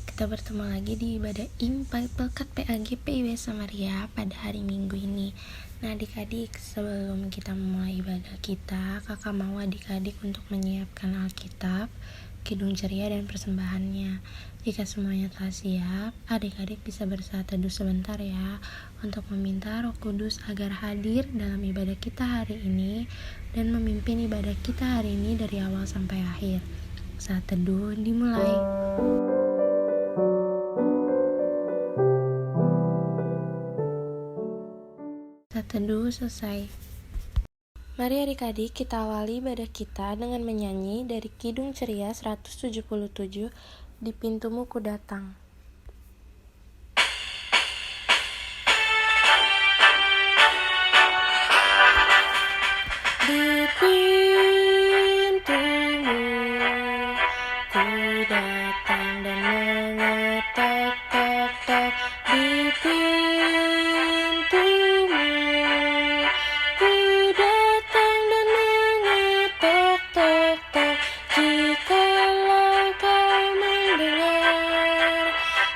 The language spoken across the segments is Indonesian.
Kita bertemu lagi di ibadah Impai Pelkat PAG PIW Samaria pada hari Minggu ini. Nah adik-adik, sebelum kita memulai ibadah kita, kakak mau adik-adik untuk menyiapkan Alkitab, Kidung Ceria dan persembahannya. Jika semuanya telah siap, adik-adik bisa bersaat teduh sebentar ya, untuk meminta Roh Kudus agar hadir dalam ibadah kita hari ini dan memimpin ibadah kita hari ini dari awal sampai akhir. Saat teduh dimulai. Saat teduh selesai. Mari adik-adik kita awali ibadah kita dengan menyanyi dari Kidung Ceria 177, Di Pintumu Ku Datang. Di pintumu ku datang dan mengetok, tok, tok. Di pintumu ku datang dan mengetok, tok, tok. Jikalau kau mendengar,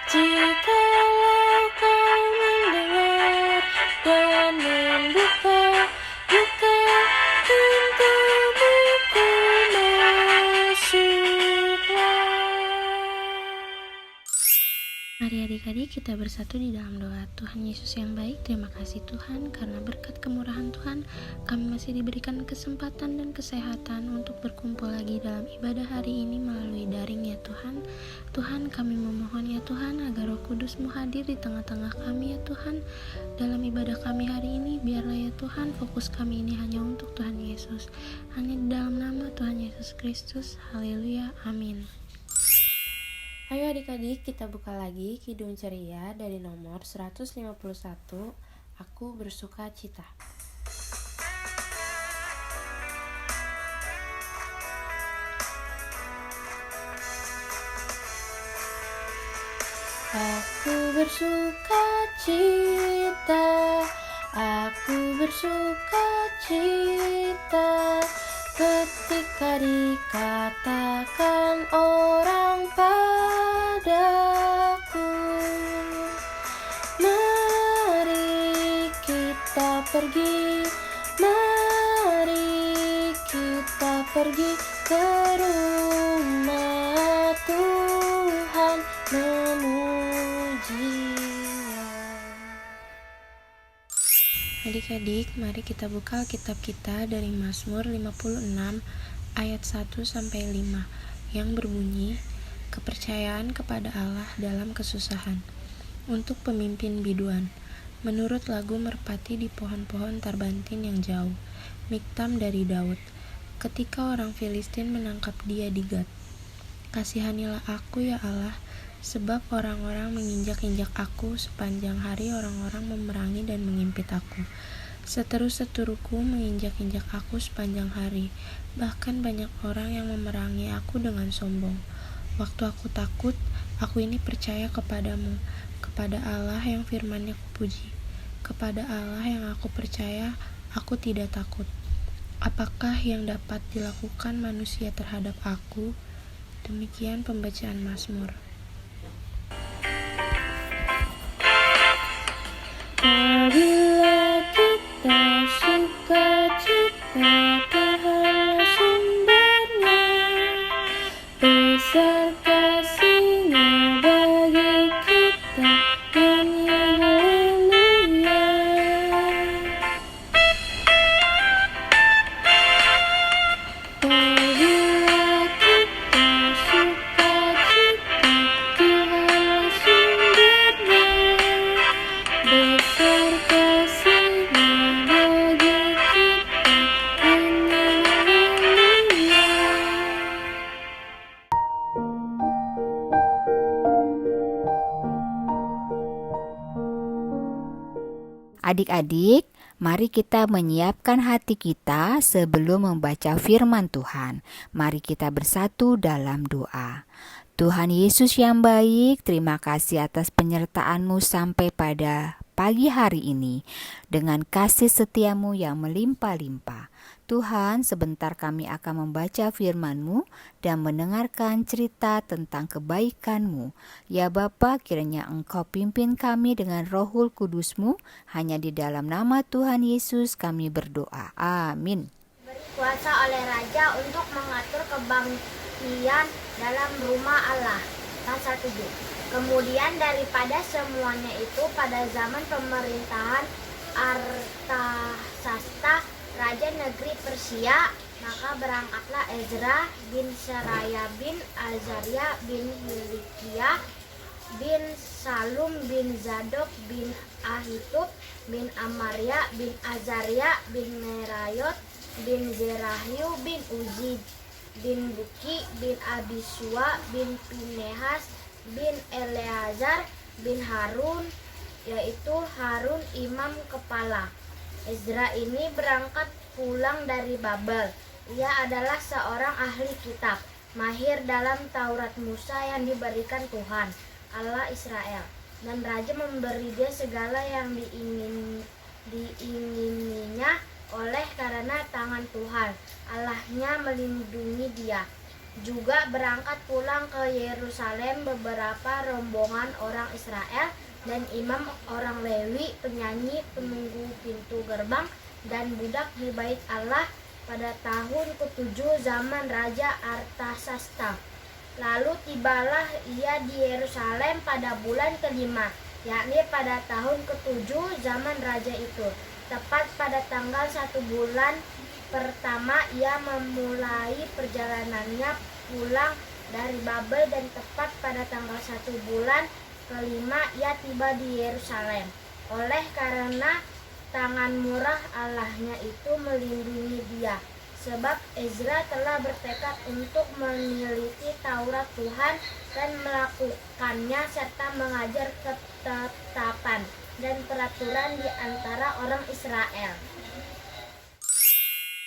jikalau kau mendengar dan membuka pintumu, ku masuklah. Mari adik-adik kita bersatu di dalam doa. Tuhan Yesus yang baik, terima kasih Tuhan karena berkat kemurahan Tuhan kami masih diberikan kesempatan dan kesehatan untuk berkumpul lagi dalam ibadah hari ini melalui daring ya Tuhan. Tuhan, kami memohon ya Tuhan agar Roh Kudus-Mu hadir di tengah-tengah kami ya Tuhan. Dalam ibadah kami hari ini, biarlah ya Tuhan fokus kami ini hanya untuk Tuhan Yesus. Hanya di dalam nama Tuhan Yesus Kristus. Haleluya. Amin. Ayo adik-adik kita buka lagi Kidung Ceria dari nomor 151, Aku Bersuka Cita. Aku bersuka cita, aku bersuka cita, ketika dikatakan orang padaku, mari kita pergi, mari kita pergi ke rumah Tuhan memujinya. Adik-adik, mari kita buka Alkitab kita dari Mazmur 56 ayat 1-5 yang berbunyi, kepercayaan kepada Allah dalam kesusahan. Untuk pemimpin biduan, menurut lagu merpati di pohon-pohon tarbantin yang jauh, Miktam dari Daud. Ketika orang Filistin menangkap dia di Gat, kasihanilah aku ya Allah, sebab orang-orang menginjak-injak aku, sepanjang hari orang-orang memerangi dan mengimpit aku. Seteru-seteruku menginjak-injak aku sepanjang hari, bahkan banyak orang yang memerangi aku dengan sombong. Waktu aku takut, aku ini percaya kepadamu, kepada Allah yang firman-Nya kupuji. Kepada Allah yang aku percaya, aku tidak takut. Apakah yang dapat dilakukan manusia terhadap aku? Demikian pembacaan Mazmur. Apabila kita suka cita, Tuhanlah sumbernya, besar kasih-Nya bagi kita, nyanyi haleluya. Apabila kita suka cita, Tuhanlah sumbernya, besar kasih-Nya bagi kita, nyanyi haleluya. Adik-adik, mari kita menyiapkan hati kita sebelum membaca firman Tuhan. Mari kita bersatu dalam doa. Tuhan Yesus yang baik, terima kasih atas penyertaan-Mu sampai pada pagi hari ini dengan kasih setia-Mu yang melimpah-limpah. Tuhan, sebentar kami akan membaca firman-Mu dan mendengarkan cerita tentang kebaikan-Mu. Ya Bapa, kiranya Engkau pimpin kami dengan Rohul Kudus-Mu, hanya di dalam nama Tuhan Yesus kami berdoa. Amin. Beri kuasa oleh Raja untuk mengatur kebaktian dalam rumah Allah. Pasal 7. Kemudian daripada semuanya itu, pada zaman pemerintahan Artasasta, Raja negeri Persia, maka berangkatlah Ezra bin Seraya bin Azaria bin Hilkiah bin Salum bin Zadok bin Ahitub bin Amaria bin Azaria bin Merayot bin Zerahiu bin Uzi bin Buki bin Abisua bin Pinehas bin Eleazar bin Harun, yaitu Harun imam kepala. Ezra ini berangkat pulang dari Babel. Ia adalah seorang ahli kitab, mahir dalam Taurat Musa yang diberikan Tuhan, Allah Israel. Dan raja memberi dia segala yang diingininya oleh karena tangan Tuhan, Allahnya melindungi dia. Juga berangkat pulang ke Yerusalem beberapa rombongan orang Israel dan imam orang Lewi, penyanyi, penunggu pintu gerbang, dan budak di bait Allah pada tahun ke-7 zaman Raja Artasasta. Lalu tibalah ia di Yerusalem pada bulan ke-5, yakni pada tahun ke-7 zaman raja itu. Tepat pada tanggal 1 bulan pertama ia memulai perjalanannya pulang dari Babel, dan tepat pada tanggal 1 bulan ke-5 ia tiba di Yerusalem. Oleh karena tangan murah Allahnya itu melindungi dia, sebab Ezra telah bertekad untuk meneliti Taurat Tuhan dan melakukannya, serta mengajar ketetapan dan peraturan di antara orang Israel.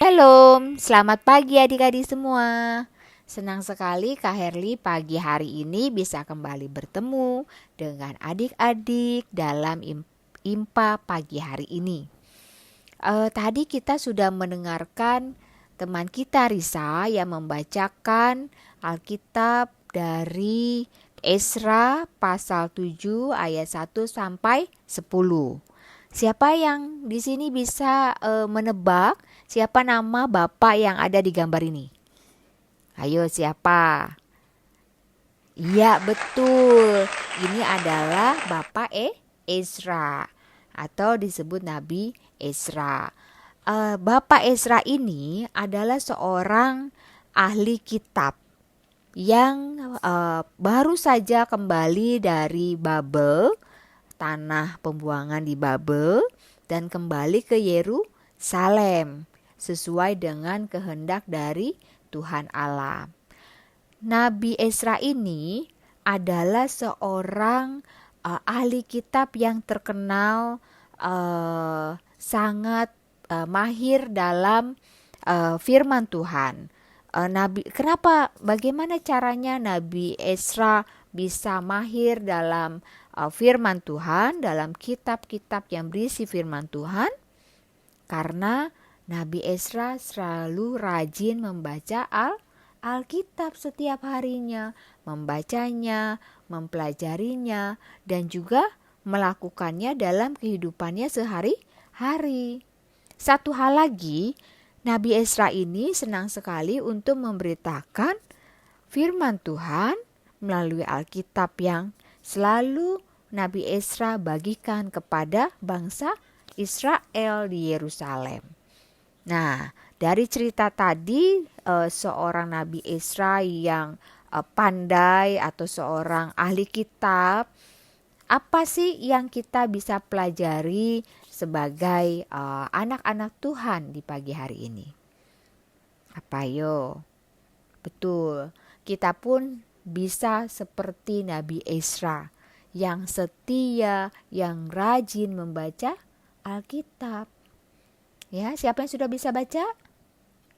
Shalom, selamat pagi adik-adik semua. Senang sekali Kak Herli pagi hari ini bisa kembali bertemu dengan adik-adik dalam IMPA pagi hari ini. Tadi kita sudah mendengarkan teman kita Risa yang membacakan Alkitab dari Ezra pasal 7 ayat 1 sampai 10. Siapa yang di sini bisa menebak siapa nama bapak yang ada di gambar ini? Ayo, siapa? Iya, betul. Ini adalah Bapak Ezra atau disebut Nabi Ezra. Bapak Ezra ini adalah seorang ahli kitab yang baru saja kembali dari Babel, tanah pembuangan di Babel, dan kembali ke Yerusalem sesuai dengan kehendak dari Tuhan Allah. Nabi Ezra ini adalah seorang ahli kitab yang terkenal, sangat mahir dalam firman Tuhan. Bagaimana caranya Nabi Ezra bisa mahir dalam firman Tuhan, dalam kitab-kitab yang berisi firman Tuhan? Karena Nabi Ezra selalu rajin membaca Alkitab setiap harinya, membacanya, mempelajarinya, dan juga melakukannya dalam kehidupannya sehari-hari. Satu hal lagi, Nabi Ezra ini senang sekali untuk memberitakan firman Tuhan melalui Alkitab yang selalu Nabi Ezra bagikan kepada bangsa Israel di Yerusalem. Nah, dari cerita tadi, seorang Nabi Ezra yang pandai atau seorang ahli kitab, apa sih yang kita bisa pelajari sebagai anak-anak Tuhan di pagi hari ini? Apa yo? Betul, kita pun bisa seperti Nabi Ezra yang setia, yang rajin membaca Alkitab. Ya, siapa yang sudah bisa baca?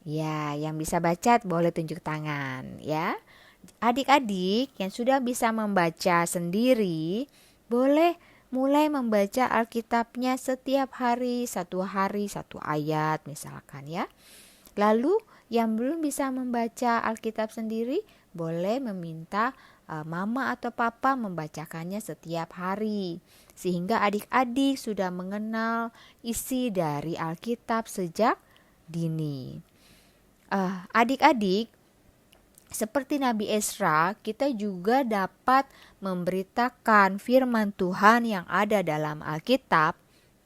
Ya, yang bisa baca boleh tunjuk tangan ya. Adik-adik yang sudah bisa membaca sendiri, boleh mulai membaca Alkitabnya setiap hari satu ayat misalkan ya. Lalu yang belum bisa membaca Alkitab sendiri boleh meminta mama atau papa membacakannya setiap hari, sehingga adik-adik sudah mengenal isi dari Alkitab sejak dini. Adik-adik, seperti Nabi Ezra, kita juga dapat memberitakan firman Tuhan yang ada dalam Alkitab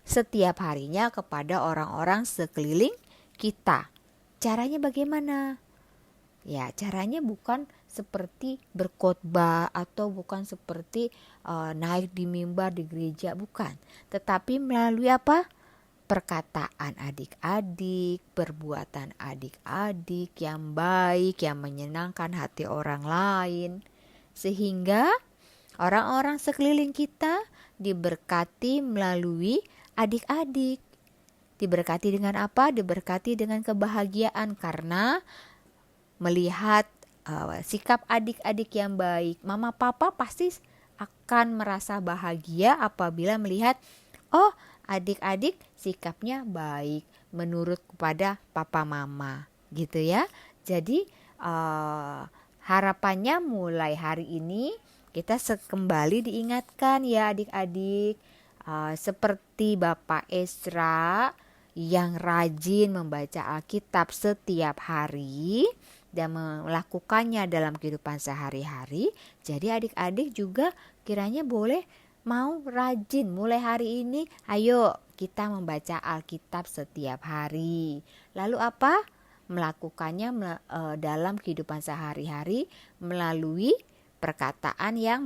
setiap harinya kepada orang-orang sekeliling kita. Caranya bagaimana? Ya, caranya bukan seperti berkhotbah atau bukan seperti naik di mimbar di gereja, bukan. Tetapi melalui apa? Perkataan adik-adik, perbuatan adik-adik yang baik, yang menyenangkan hati orang lain. Sehingga orang-orang sekeliling kita diberkati melalui adik-adik. Diberkati dengan apa? Diberkati dengan kebahagiaan karena melihat sikap adik-adik yang baik. Mama papa pasti akan merasa bahagia apabila melihat, oh, adik-adik sikapnya baik menurut kepada papa mama, gitu ya. Jadi harapannya mulai hari ini kita kembali diingatkan ya adik-adik, seperti Bapak Ezra yang rajin membaca Alkitab setiap hari dan melakukannya dalam kehidupan sehari-hari. Jadi adik-adik juga kiranya boleh mau rajin mulai hari ini. Ayo kita membaca Alkitab setiap hari. Lalu apa? Melakukannya dalam kehidupan sehari-hari melalui perkataan yang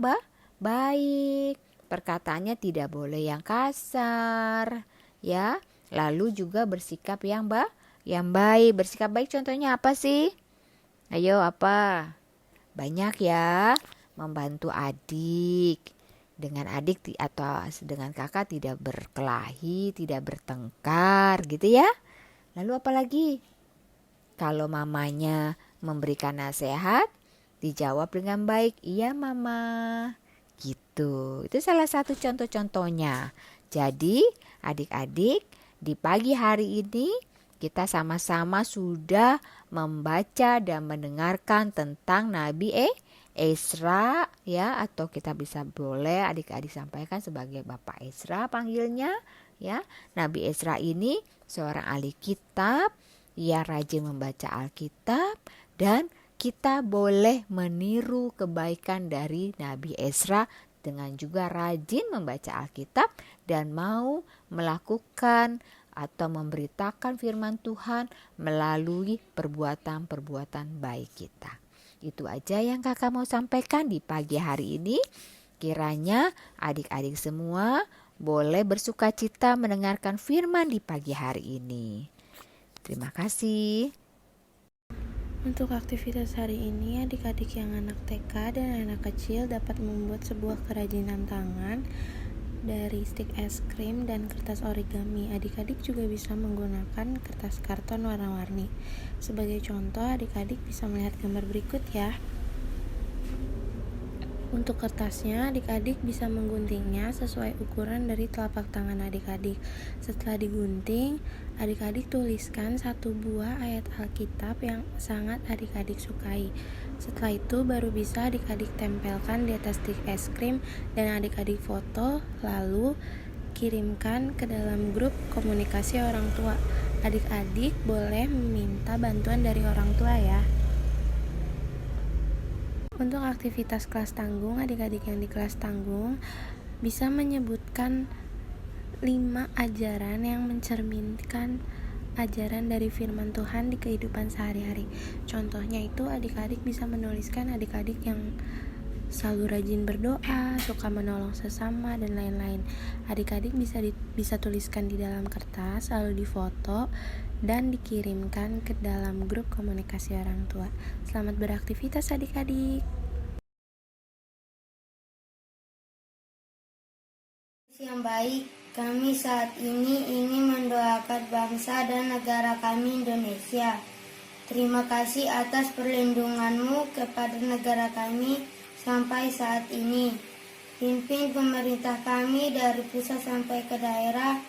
baik. Perkataannya tidak boleh yang kasar, ya. Lalu juga bersikap yang baik. Bersikap baik contohnya apa sih? Ayo apa? Banyak ya, membantu adik. Dengan adik atau dengan kakak tidak berkelahi, tidak bertengkar gitu ya. Lalu apa lagi? Kalau mamanya memberikan nasihat, dijawab dengan baik, iya mama. Gitu. Itu salah satu contoh-contohnya. Jadi adik-adik, di pagi hari ini kita sama-sama sudah membaca dan mendengarkan tentang Nabi Ezra ya, atau kita bisa boleh adik-adik sampaikan sebagai Bapak Ezra panggilnya ya. Nabi Ezra ini seorang ahli kitab, ia rajin membaca Alkitab dan kita boleh meniru kebaikan dari Nabi Ezra dengan juga rajin membaca Alkitab dan mau melakukan atau memberitakan firman Tuhan melalui perbuatan-perbuatan baik kita. Itu aja yang kakak mau sampaikan di pagi hari ini. Kiranya adik-adik semua boleh bersukacita mendengarkan firman di pagi hari ini. Terima kasih. Untuk aktivitas hari ini, adik-adik yang anak TK dan anak kecil dapat membuat sebuah kerajinan tangan dari stik es krim dan kertas origami. Adik-adik juga bisa menggunakan kertas karton warna-warni. Sebagai contoh, adik-adik bisa melihat gambar berikut ya. Untuk kertasnya, adik-adik bisa mengguntingnya sesuai ukuran dari telapak tangan adik-adik. Setelah digunting, adik-adik tuliskan satu buah ayat Alkitab yang sangat adik-adik sukai. Setelah itu baru bisa adik-adik tempelkan di atas stik es krim dan adik-adik foto, lalu kirimkan ke dalam grup komunikasi orang tua. Adik-adik boleh meminta bantuan dari orang tua ya. Untuk aktivitas kelas tanggung, adik-adik yang di kelas tanggung bisa menyebutkan 5 ajaran yang mencerminkan ajaran dari firman Tuhan di kehidupan sehari-hari. Contohnya itu adik-adik bisa menuliskan adik-adik yang selalu rajin berdoa, suka menolong sesama, dan lain-lain. Adik-adik bisa tuliskan di dalam kertas, lalu difoto dan dikirimkan ke dalam grup komunikasi orang tua. Selamat beraktivitas adik-adik. Yang baik, kami saat ini ingin mendoakan bangsa dan negara kami Indonesia. Terima kasih atas perlindunganmu kepada negara kami sampai saat ini. Pimpin pemerintah kami dari pusat sampai ke daerah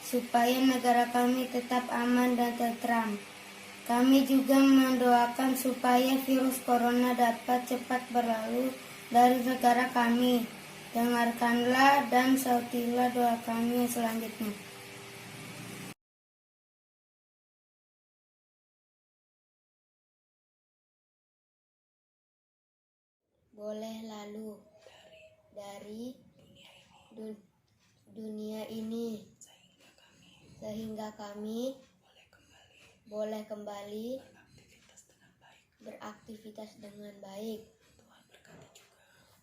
supaya negara kami tetap aman dan tentram. Kami juga mendoakan supaya virus corona dapat cepat berlalu dari negara kami. Dengarkanlah dan sautilah doa kami selanjutnya. Boleh lalu dari dunia ini sehingga kami boleh kembali beraktivitas dengan baik.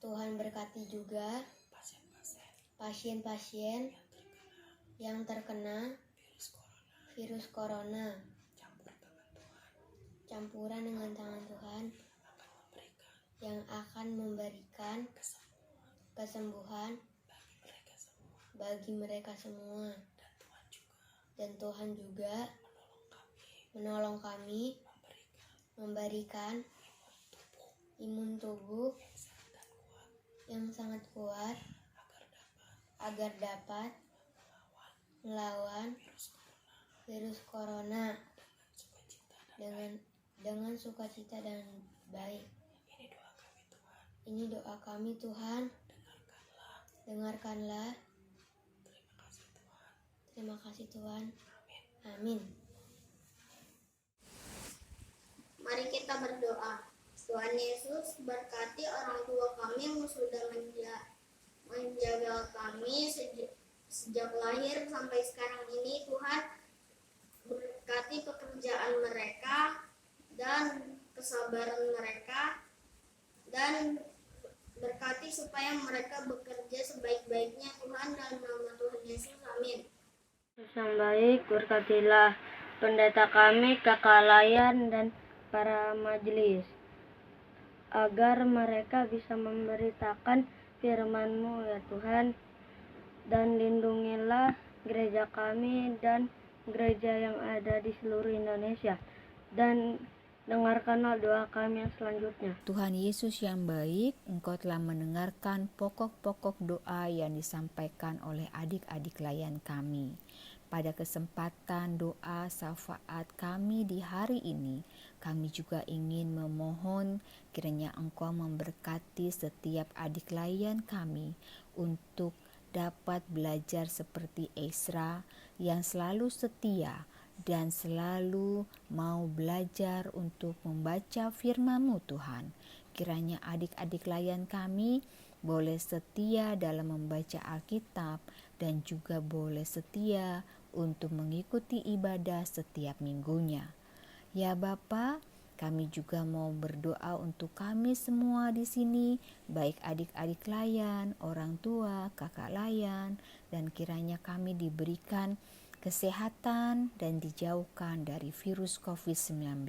Tuhan berkati juga pasien-pasien yang terkena virus corona. Campuran dengan tangan Tuhan yang akan memberikan kesembuhan bagi mereka semua. Dan Tuhan juga menolong kami memberikan imun tubuh yang sangat kuat agar dapat melawan virus corona dengan sukacita dan baik. Ini doa kami Tuhan. Dengarkanlah. Terima kasih Tuhan. Amin. Mari kita berdoa. Tuhan Yesus, berkati orang tua kami yang sudah menjaga kami sejak lahir sampai sekarang ini. Tuhan, berkati pekerjaan mereka dan kesabaran mereka, dan berkati supaya mereka bekerja sebaik-baiknya Tuhan, dalam nama Tuhan Yesus. Amin. Yang baik, berkatilah pendeta kami, kakak layan, dan para majelis, agar mereka bisa memberitakan firman-Mu ya Tuhan, dan lindungilah gereja kami dan gereja yang ada di seluruh Indonesia, dan dengarkanlah doa kami yang selanjutnya. Tuhan Yesus yang baik, Engkau telah mendengarkan pokok-pokok doa yang disampaikan oleh adik-adik layan kami. Pada kesempatan doa syafaat kami di hari ini, kami juga ingin memohon kiranya Engkau memberkati setiap adik layan kami untuk dapat belajar seperti Ezra yang selalu setia dan selalu mau belajar untuk membaca firman-Mu Tuhan. Kiranya adik-adik layan kami boleh setia dalam membaca Alkitab dan juga boleh setia untuk mengikuti ibadah setiap minggunya. Ya Bapa, kami juga mau berdoa untuk kami semua di sini, baik adik-adik layan, orang tua, kakak layan, dan kiranya kami diberikan kesehatan dan dijauhkan dari virus COVID-19.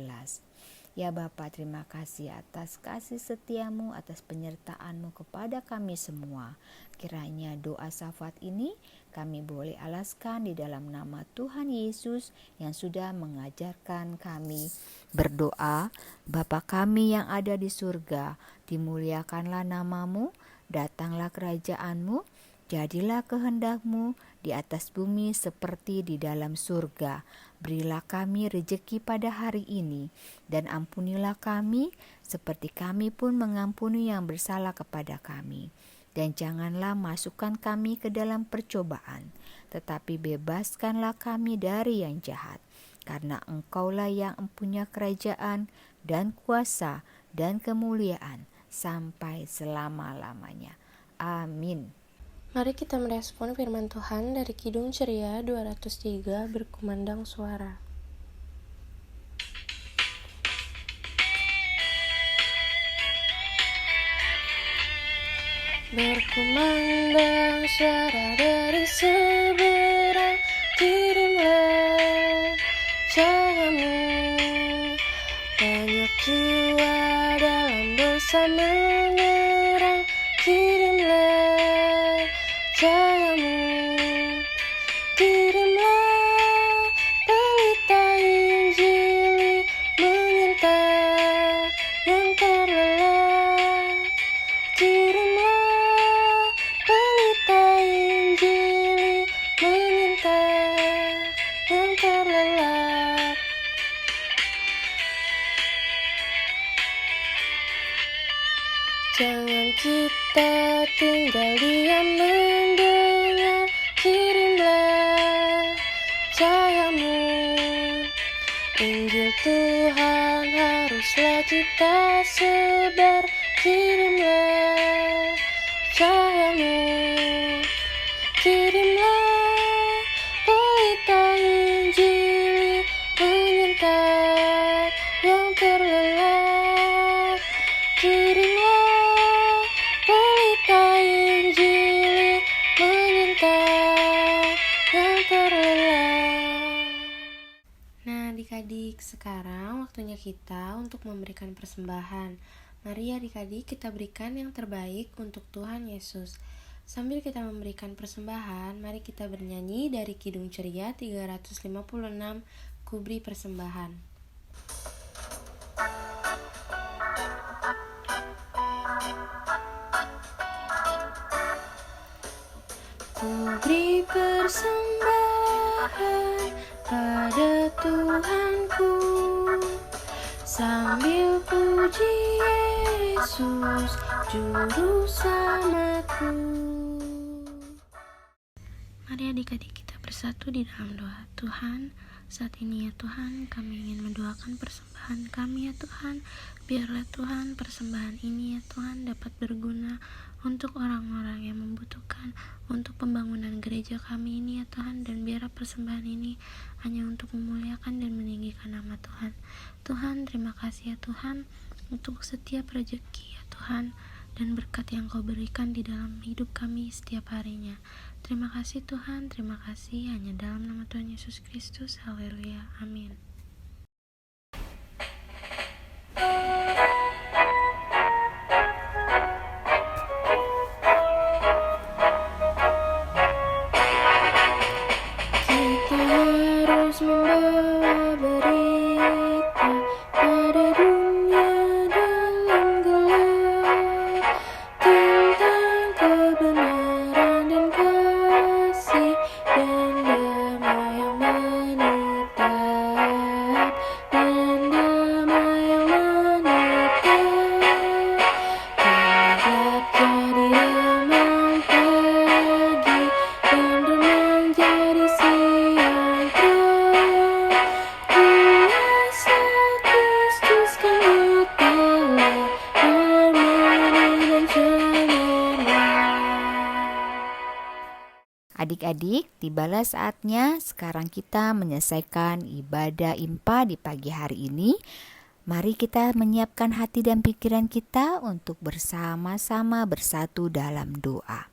Ya Bapa, terima kasih atas kasih setiamu, atas penyertaanmu kepada kami semua. Kiranya doa syafaat ini kami boleh alaskan di dalam nama Tuhan Yesus yang sudah mengajarkan kami berdoa. Bapa kami yang ada di surga, dimuliakanlah namamu, datanglah kerajaanmu, jadilah kehendak-Mu di atas bumi seperti di dalam surga. Berilah kami rejeki pada hari ini, dan ampunilah kami seperti kami pun mengampuni yang bersalah kepada kami. Dan janganlah masukkan kami ke dalam percobaan, tetapi bebaskanlah kami dari yang jahat. Karena Engkaulah yang empunya kerajaan dan kuasa dan kemuliaan sampai selama-lamanya. Amin. Mari kita merespon firman Tuhan dari Kidung Ceria 203 berkumandang suara. Berkumandang suara dari seberang, kirimlah cahayamu. Banyak jiwa dalam dosa mengerang, kirimlah cahayamu. Kirimlah pelita Injil menyinta yang terlelah. Kirimlah pelita Injil menyinta yang terlelap. cahayamu. Kirimlah pelita Injil menyintai yang terlelap. Kirimlah pelita Injil menyintai yang terlelap. Nah, adik-adik, sekarang waktunya kita untuk memberikan persembahan. Mari adik-adik kita berikan yang terbaik untuk Tuhan Yesus. Sambil kita memberikan persembahan, mari kita bernyanyi dari Kidung Ceria 356, Kuberi Persembahan. Kuberi persembahan pada Tuhanku, sambil puji Yesus, Juru Selamatku. Mari adik-adik kita bersatu di dalam doa. Tuhan, saat ini ya Tuhan, kami ingin mendoakan persembahan kami ya Tuhan. Biarlah Tuhan persembahan ini ya Tuhan dapat berguna untuk orang-orang yang membutuhkan, untuk pembangunan gereja kami ini ya Tuhan. Dan biarlah persembahan ini hanya untuk memuliakan dan meninggikan nama Tuhan. Tuhan, terima kasih ya Tuhan untuk setiap rezeki ya Tuhan, dan berkat yang Kau berikan di dalam hidup kami setiap harinya. Terima kasih Tuhan, terima kasih, hanya dalam nama Tuhan Yesus Kristus. Haleluya, amin. Kita harus membawa berita pada dunia dalam gelap, tentang kebenaran dan kasih dan damai yang menetap, dan damai yang menetap. Gelap jadi remang pagi, dan remang jadi siang terang. Kuasa Kristus kami telah harmoni dan cemerlang. Adik-adik, tibalah saatnya sekarang kita menyelesaikan ibadah IMPA di pagi hari ini. Mari kita menyiapkan hati dan pikiran kita untuk bersama-sama bersatu dalam doa.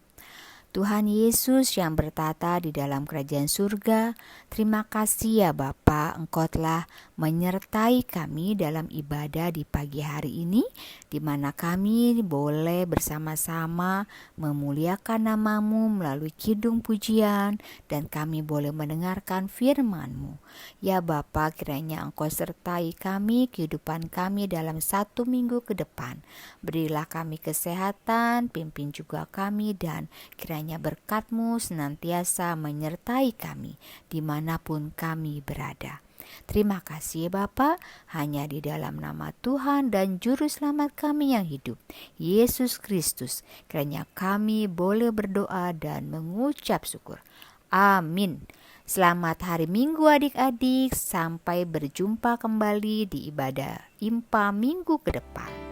Tuhan Yesus yang bertata di dalam kerajaan surga, terima kasih ya Bapa, Engkau telah menyertai kami dalam ibadah di pagi hari ini, di mana kami boleh bersama-sama memuliakan nama-Mu melalui kidung pujian, dan kami boleh mendengarkan firman-Mu. Ya Bapa, kiranya Engkau sertai kami, kehidupan kami dalam 1 minggu ke depan. Berilah kami kesehatan, pimpin juga kami, dan kiranya berkat-Mu senantiasa menyertai kami dimanapun kami berada. Terima kasih Bapa, hanya di dalam nama Tuhan dan Juru Selamat kami yang hidup, Yesus Kristus, kiranya kami boleh berdoa dan mengucap syukur. Amin. Selamat hari Minggu adik-adik, sampai berjumpa kembali di ibadah IMPA minggu ke depan.